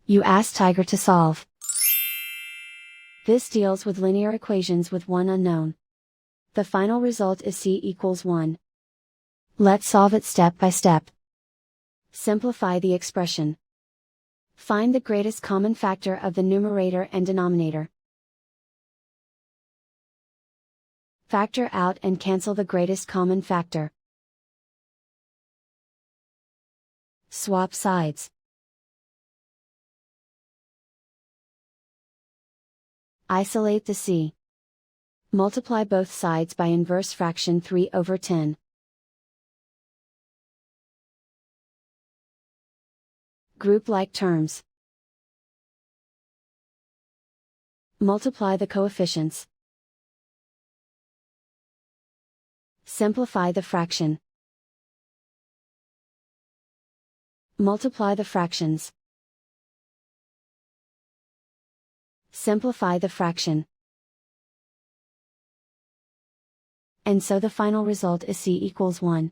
You ask Tiger to solve. This deals with linear equations with one unknown. The final result is c equals 1. Let's solve it step by step. Simplify the expression. Find the greatest common factor of the numerator and denominator. Factor out and cancel the greatest common factor. Swap sides. Isolate the c. Multiply both sides by inverse fraction 3/10. Group like terms. Multiply the coefficients. Simplify the fraction. Multiply the fractions. Simplify the fraction. And so the final result is c equals 1.